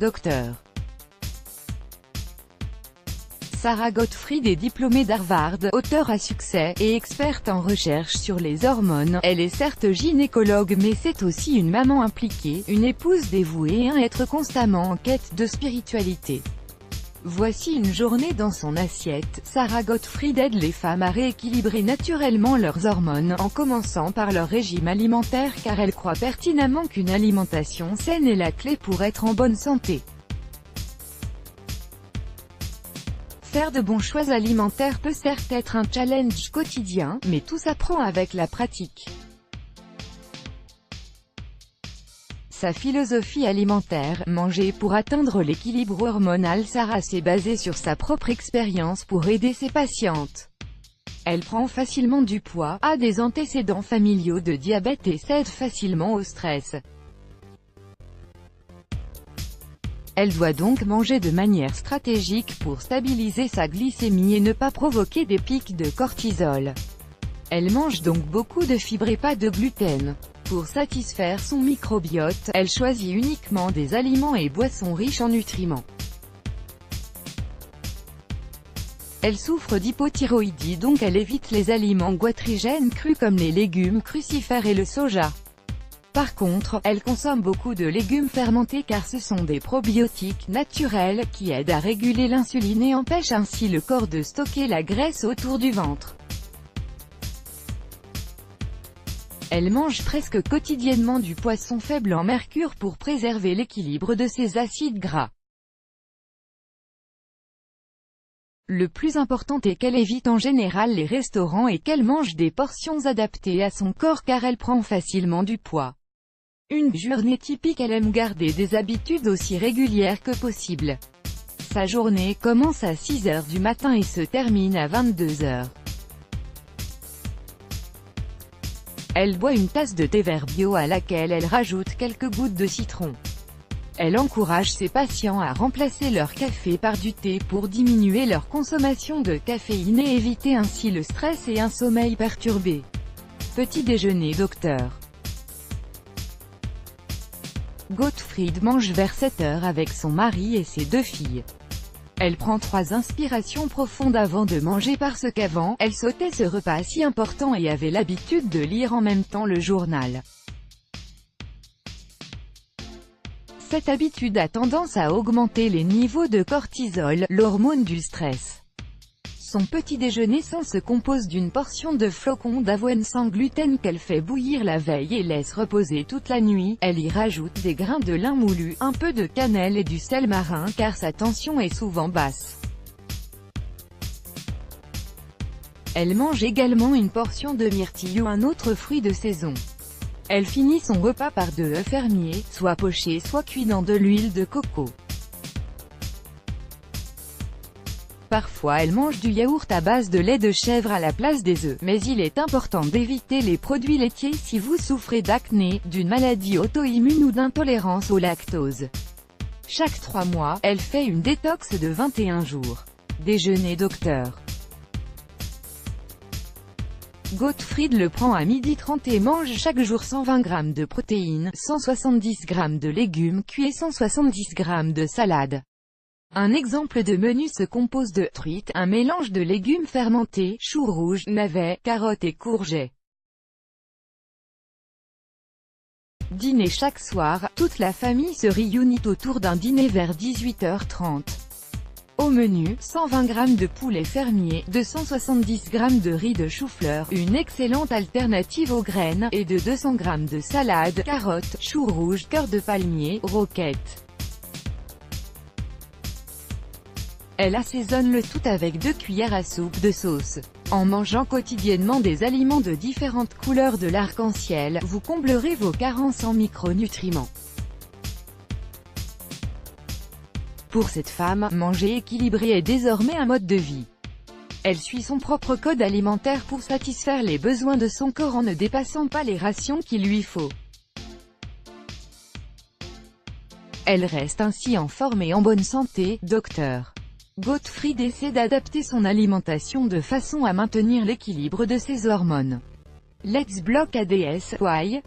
Dr. Sara Gottfried est diplômée d'Harvard, auteure à succès, et experte en recherche sur les hormones. Elle est certes gynécologue mais c'est aussi une maman impliquée, une épouse dévouée et un être constamment en quête de spiritualité. Voici une journée dans son assiette. Sara Gottfried aide les femmes à rééquilibrer naturellement leurs hormones, en commençant par leur régime alimentaire car elle croit pertinemment qu'une alimentation saine est la clé pour être en bonne santé. Faire de bons choix alimentaires peut certes être un challenge quotidien, mais tout s'apprend avec la pratique. Sa philosophie alimentaire, manger pour atteindre l'équilibre hormonal. Sara s'est basée sur sa propre expérience pour aider ses patientes. Elle prend facilement du poids, a des antécédents familiaux de diabète et cède facilement au stress. Elle doit donc manger de manière stratégique pour stabiliser sa glycémie et ne pas provoquer des pics de cortisol. Elle mange donc beaucoup de fibres et pas de gluten. Pour satisfaire son microbiote, elle choisit uniquement des aliments et boissons riches en nutriments. Elle souffre d'hypothyroïdie donc elle évite les aliments goitrigènes crus comme les légumes crucifères et le soja. Par contre, elle consomme beaucoup de légumes fermentés car ce sont des probiotiques naturels qui aident à réguler l'insuline et empêchent ainsi le corps de stocker la graisse autour du ventre. Elle mange presque quotidiennement du poisson faible en mercure pour préserver l'équilibre de ses acides gras. Le plus important est qu'elle évite en général les restaurants et qu'elle mange des portions adaptées à son corps car elle prend facilement du poids. Une journée typique, elle aime garder des habitudes aussi régulières que possible. Sa journée commence à 6 h du matin et se termine à 22 h. Elle boit une tasse de thé vert bio à laquelle elle rajoute quelques gouttes de citron. Elle encourage ses patients à remplacer leur café par du thé pour diminuer leur consommation de caféine et éviter ainsi le stress et un sommeil perturbé. Petit déjeuner Dr. Gottfried mange vers 7 h avec son mari et ses 2 filles. Elle prend 3 inspirations profondes avant de manger parce qu'avant, elle sautait ce repas si important et avait l'habitude de lire en même temps le journal. Cette habitude a tendance à augmenter les niveaux de cortisol, l'hormone du stress. Son petit déjeuner se compose d'une portion de flocons d'avoine sans gluten qu'elle fait bouillir la veille et laisse reposer toute la nuit. Elle y rajoute des grains de lin moulu, un peu de cannelle et du sel marin car sa tension est souvent basse. Elle mange également une portion de myrtille ou un autre fruit de saison. Elle finit son repas par 2 œufs fermiers, soit pochés soit cuits dans de l'huile de coco. Parfois elle mange du yaourt à base de lait de chèvre à la place des œufs, mais il est important d'éviter les produits laitiers si vous souffrez d'acné, d'une maladie auto-immune ou d'intolérance au lactose. Chaque 3 mois, elle fait une détox de 21 jours. Déjeuner Dr. Gottfried le prend à 12h30 et mange chaque jour 120 g de protéines, 170 g de légumes cuits et 170 g de salade. Un exemple de menu se compose de truites, un mélange de légumes fermentés, choux rouges, navets, carottes et courgettes. Dîner chaque soir, toute la famille se réunit autour d'un dîner vers 18h30. Au menu, 120 g de poulet fermier, 270 g de riz de chou-fleur, une excellente alternative aux graines, et de 200 g de salade, carottes, choux rouges, cœur de palmier, roquettes. Elle assaisonne le tout avec 2 cuillères à soupe de sauce. En mangeant quotidiennement des aliments de différentes couleurs de l'arc-en-ciel, vous comblerez vos carences en micronutriments. Pour cette femme, manger équilibré est désormais un mode de vie. Elle suit son propre code alimentaire pour satisfaire les besoins de son corps en ne dépassant pas les rations qu'il lui faut. Elle reste ainsi en forme et en bonne santé. Dr. Gottfried essaie d'adapter son alimentation de façon à maintenir l'équilibre de ses hormones. Let's block ADS. Why?